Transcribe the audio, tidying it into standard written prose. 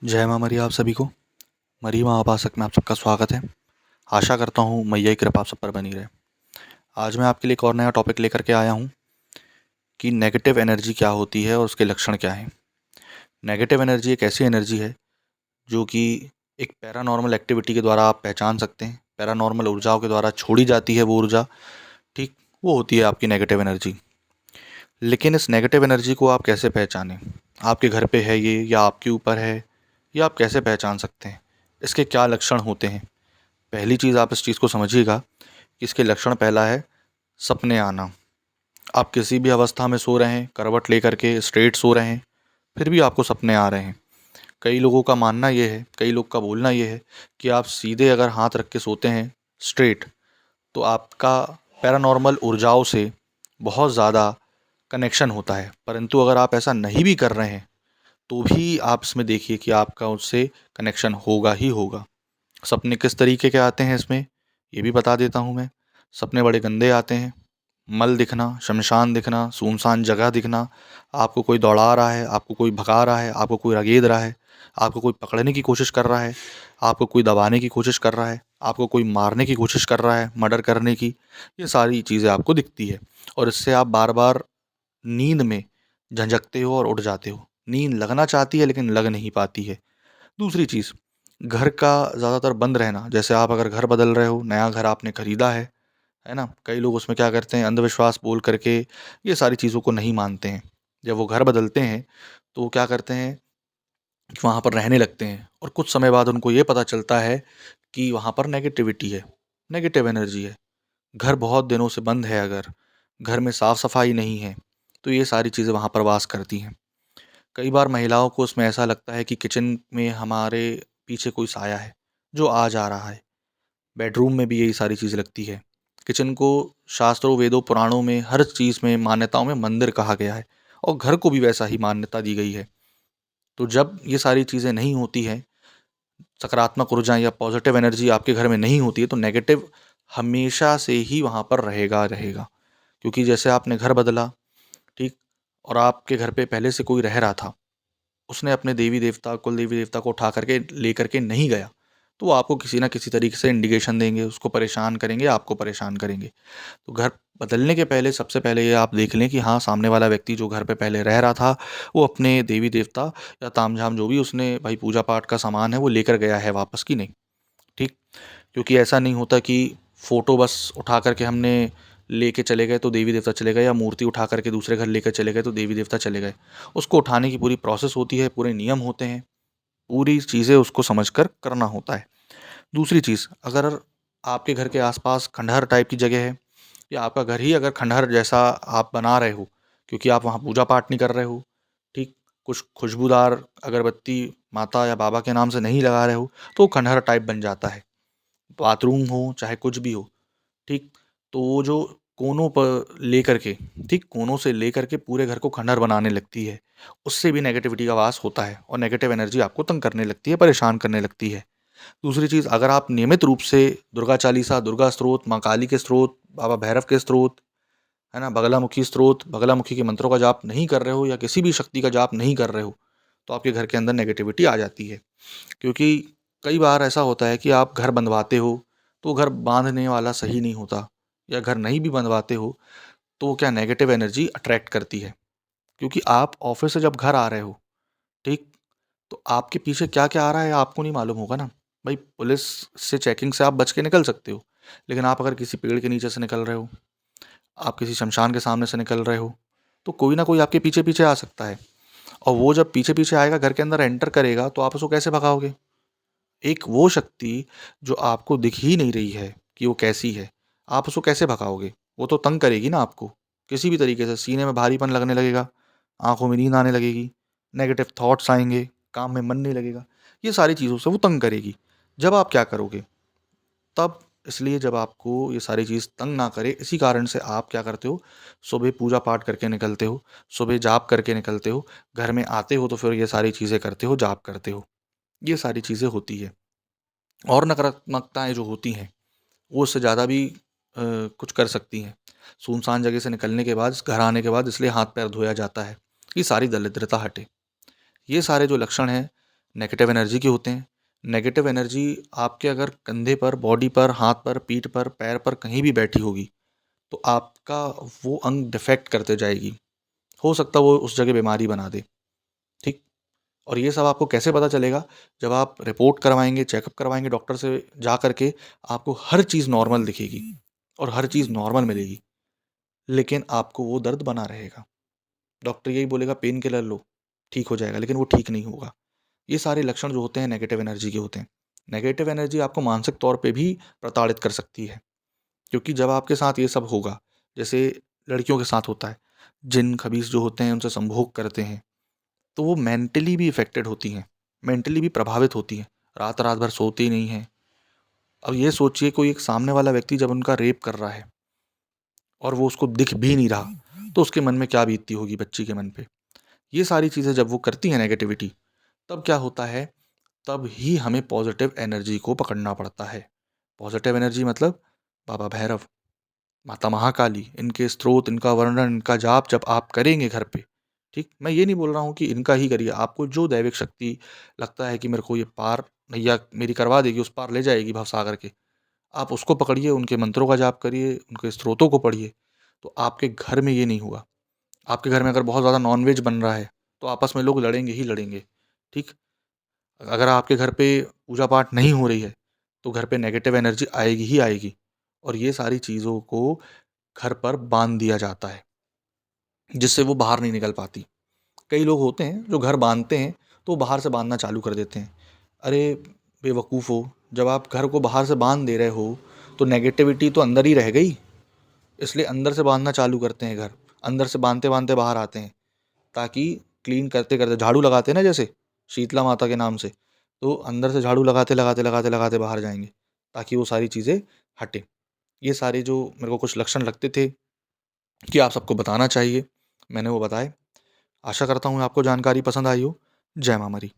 जय माँ मरी आप सभी को। मरी माँ आपासक में आप सबका स्वागत है। आशा करता हूँ मैया की कृपा आप सब पर बनी रहे। आज मैं आपके लिए एक और नया टॉपिक लेकर के आया हूँ कि नेगेटिव एनर्जी क्या होती है और उसके लक्षण क्या हैं। नेगेटिव एनर्जी एक ऐसी एनर्जी है जो कि एक पैरानॉर्मल एक्टिविटी के द्वारा आप पहचान सकते हैं। पैरानॉर्मल ऊर्जाओं के द्वारा छोड़ी जाती है वो ऊर्जा, ठीक, वो होती है आपकी नेगेटिव एनर्जी। लेकिन इस नेगेटिव एनर्जी को आप कैसे पहचानें? आपके घर पे है ये या आपके ऊपर है, या आप कैसे पहचान सकते हैं? इसके क्या लक्षण होते हैं? पहली चीज़ आप इस चीज़ को समझिएगा कि इसके लक्षण पहला है सपने आना। आप किसी भी अवस्था में सो रहे हैं, करवट लेकर के स्ट्रेट सो रहे हैं, फिर भी आपको सपने आ रहे हैं। कई लोगों का मानना ये है, कई लोग का बोलना ये है कि आप सीधे अगर हाथ रख के सोते हैं स्ट्रेट, तो आपका पैरानॉर्मल ऊर्जाओं से बहुत ज़्यादा कनेक्शन होता है। परंतु अगर आप ऐसा नहीं भी कर रहे हैं तो भी आप इसमें देखिए कि आपका उससे कनेक्शन होगा ही होगा। सपने किस तरीके के आते हैं इसमें, ये भी बता देता हूँ मैं। सपने बड़े गंदे आते हैं। मल दिखना, शमशान दिखना, सुनसान जगह दिखना, आपको कोई दौड़ा रहा है, आपको कोई भगा रहा है, आपको कोई रगेद रहा है, आपको कोई पकड़ने की कोशिश कर रहा है, आपको कोई दबाने की कोशिश कर रहा है, आपको कोई मारने की कोशिश कर रहा है, मर्डर करने की, ये सारी चीज़ें आपको दिखती है। और इससे आप बार बार नींद में झंझकते हो और उठ जाते हो। नींद लगना चाहती है लेकिन लग नहीं पाती है। दूसरी चीज़, घर का ज़्यादातर बंद रहना। जैसे आप अगर घर बदल रहे हो, नया घर आपने खरीदा है ना? कई लोग उसमें क्या करते हैं, अंधविश्वास बोल करके ये सारी चीज़ों को नहीं मानते हैं। जब वो घर बदलते हैं तो वो क्या करते हैं कि वहाँ पर रहने लगते हैं और कुछ समय बाद उनको ये पता चलता है कि वहाँ पर नेगेटिविटी है, नेगेटिव एनर्जी है। घर बहुत दिनों से बंद है, अगर घर में साफ सफाई नहीं है तो ये सारी चीज़ें वहाँ पर वास करती हैं। कई बार महिलाओं को उसमें ऐसा लगता है कि किचन में हमारे पीछे कोई साया है जो आ जा रहा है। बेडरूम में भी यही सारी चीज़ लगती है। किचन को शास्त्रों, वेदों, पुराणों में, हर चीज़ में, मान्यताओं में मंदिर कहा गया है और घर को भी वैसा ही मान्यता दी गई है। तो जब ये सारी चीज़ें नहीं होती हैं, सकारात्मक ऊर्जा या पॉजिटिव एनर्जी आपके घर में नहीं होती है, तो नेगेटिव हमेशा से ही वहाँ पर रहेगा रहेगा। क्योंकि जैसे आपने घर बदला, ठीक, और आपके घर पे पहले से कोई रह रहा था, उसने अपने देवी देवता, कुल देवी देवता को उठा करके लेकर के नहीं गया, तो वो आपको किसी ना किसी तरीके से इंडिकेशन देंगे, उसको परेशान करेंगे, आपको परेशान करेंगे। तो घर बदलने के पहले सबसे पहले ये आप देख लें कि हाँ, सामने वाला व्यक्ति जो घर पे पहले रह रहा था, वो अपने देवी देवता या तामझाम जो भी उसने भाई पूजा पाठ का सामान है वो लेकर गया है वापस कि नहीं, ठीक। क्योंकि ऐसा नहीं होता कि फ़ोटो बस उठा करके हमने लेके चले गए तो देवी देवता चले गए, या मूर्ति उठा करके दूसरे घर लेकर चले गए तो देवी देवता चले गए। उसको उठाने की पूरी प्रोसेस होती है, पूरे नियम होते हैं, पूरी चीज़ें उसको समझकर करना होता है। दूसरी चीज़, अगर आपके घर के आसपास खंडहर टाइप की जगह है, या आपका घर ही अगर खंडहर जैसा आप बना रहे हो, क्योंकि आप वहाँ पूजा पाठ नहीं कर रहे हो, ठीक, कुछ खुशबूदार अगरबत्ती माता या बाबा के नाम से नहीं लगा रहे हो, तो वो खंडहर टाइप बन जाता है। बाथरूम हो चाहे कुछ भी हो, ठीक, तो वो जो कोनों पर लेकर के, ठीक, कोनों से लेकर के पूरे घर को खंडहर बनाने लगती है। उससे भी नेगेटिविटी का वास होता है और नेगेटिव एनर्जी आपको तंग करने लगती है, परेशान करने लगती है। दूसरी चीज़, अगर आप नियमित रूप से दुर्गा चालीसा, दुर्गा स्तोत्र, माँ काली के स्तोत्र, बाबा भैरव के स्तोत्र, है ना, बगलामुखी स्तोत्र, बगलामुखी के मंत्रों का जाप नहीं कर रहे हो, या किसी भी शक्ति का जाप नहीं कर रहे हो, तो आपके घर के अंदर नेगेटिविटी आ जाती है। क्योंकि कई बार ऐसा होता है कि आप घर बंधवाते हो, तो घर बांधने वाला सही नहीं होता, या घर नहीं भी बंधवाते हो तो वो क्या नेगेटिव एनर्जी अट्रैक्ट करती है। क्योंकि आप ऑफिस से जब घर आ रहे हो, ठीक, तो आपके पीछे क्या क्या आ रहा है आपको नहीं मालूम होगा ना। भाई पुलिस से चेकिंग से आप बच के निकल सकते हो, लेकिन आप अगर किसी पेड़ के नीचे से निकल रहे हो, आप किसी शमशान के सामने से निकल रहे हो, तो कोई ना कोई आपके पीछे पीछे आ सकता है। और वो जब पीछे पीछे आएगा, घर के अंदर एंटर करेगा, तो आप उसको कैसे भगाओगे? एक वो शक्ति जो आपको दिख ही नहीं रही है कि वो कैसी है, आप उसको कैसे भगाओगे? वो तो तंग करेगी ना आपको, किसी भी तरीके से सीने में भारीपन लगने लगेगा, आँखों में नींद आने लगेगी, नेगेटिव थॉट्स आएँगे, काम में मन नहीं लगेगा। ये सारी चीज़ों से वो तंग करेगी। जब आप क्या करोगे? तब इसलिए जब आपको ये सारी चीज़ तंग ना करे, इसी कारण से आप क्या करते हो, सुबह पूजा पाठ करके निकलते हो, सुबह जाप करके निकलते हो, घर में आते हो तो फिर ये सारी चीज़ें करते हो, जाप करते हो। ये सारी चीज़ें होती है। और नकारात्मकताएँ जो होती हैं, वो उससे ज़्यादा भी कुछ कर सकती हैं। सुनसान जगह से निकलने के बाद, घर आने के बाद इसलिए हाथ-पैर धोया जाता है, कि सारी दरिद्रता हटे। ये सारे जो लक्षण हैं नेगेटिव एनर्जी के होते हैं। नेगेटिव एनर्जी आपके अगर कंधे पर, बॉडी पर, हाथ पर, पीठ पर, पैर पर कहीं भी बैठी होगी तो आपका वो अंग डिफेक्ट करते जाएगी। हो सकता है वो उस जगह बीमारी बना दे, ठीक? और ये सब आपको कैसे पता चलेगा? जब आप रिपोर्ट करवाएँगे, चेकअप करवाएँगे डॉक्टर से जा कर के, आपको हर चीज़ नॉर्मल दिखेगी और हर चीज़ नॉर्मल मिलेगी, लेकिन आपको वो दर्द बना रहेगा। डॉक्टर यही बोलेगा पेन किलर लो, ठीक हो जाएगा, लेकिन वो ठीक नहीं होगा। ये सारे लक्षण जो होते हैं नेगेटिव एनर्जी के होते हैं। नेगेटिव एनर्जी आपको मानसिक तौर पे भी प्रताड़ित कर सकती है, क्योंकि जब आपके साथ ये सब होगा, जैसे लड़कियों के साथ होता है, जिन खबीस जो होते हैं उनसे संभोग करते हैं, तो वो मेंटली भी इफ़ेक्टेड होती हैं, मेंटली भी प्रभावित होती हैं, रात-रात भर सोती ही नहीं हैं। अब ये सोचिए कोई एक सामने वाला व्यक्ति जब उनका रेप कर रहा है और वो उसको दिख भी नहीं रहा, तो उसके मन में क्या बीतती होगी बच्ची के मन पे। ये सारी चीज़ें जब वो करती हैं नेगेटिविटी, तब क्या होता है, तब ही हमें पॉज़िटिव एनर्जी को पकड़ना पड़ता है। पॉज़िटिव एनर्जी मतलब बाबा भैरव, माता महाकाली, इनके स्तोत्र, इनका वर्णन, इनका जाप जब आप करेंगे घर पे, ठीक? मैं ये नहीं बोल रहा हूँ कि इनका ही करिए, आपको जो दैविक शक्ति लगता है कि मेरे को ये पार नैया मेरी करवा देगी, उस पार ले जाएगी भवसागर के, आप उसको पकड़िए, उनके मंत्रों का जाप करिए, उनके स्तोत्रों को पढ़िए, तो आपके घर में ये नहीं होगा। आपके घर में अगर बहुत ज़्यादा नॉन-वेज बन रहा है, तो आपस में लोग लड़ेंगे ही लड़ेंगे, ठीक? अगर आपके घर पे पूजा-पाठ नहीं हो रही है, तो घर पे नेगेटिव एनर्जी आएगी ही आएगी और ये सारी चीज़ों को घर पर बाँध दिया जाता है, जिससे वो बाहर नहीं निकल पाती। कई लोग होते हैं जो घर बाँधते हैं, तो वो बाहर से बाँधना चालू कर देते हैं। अरे बेवकूफ़ो! जब आप घर को बाहर से बाँध दे रहे हो, तो नेगेटिविटी तो अंदर ही रह गई, इसलिए अंदर से बाँधना चालू करते हैं घर। अंदर से बाँधते-बाँधते बाहर आते हैं, ताकि क्लीन करते-करते झाड़ू लगाते हैं ना जैसे, शीतला माता के नाम से, तो अंदर से झाड़ू लगाते बाहर जाएँगे, ताकि वो सारी चीज़ें हटें। ये सारे जो मेरे को कुछ लक्षण लगते थे कि आप सबको बताना चाहिए, मैंने वो बताए। आशा करता हूँ आपको जानकारी पसंद आई हो। जय माँ मरी।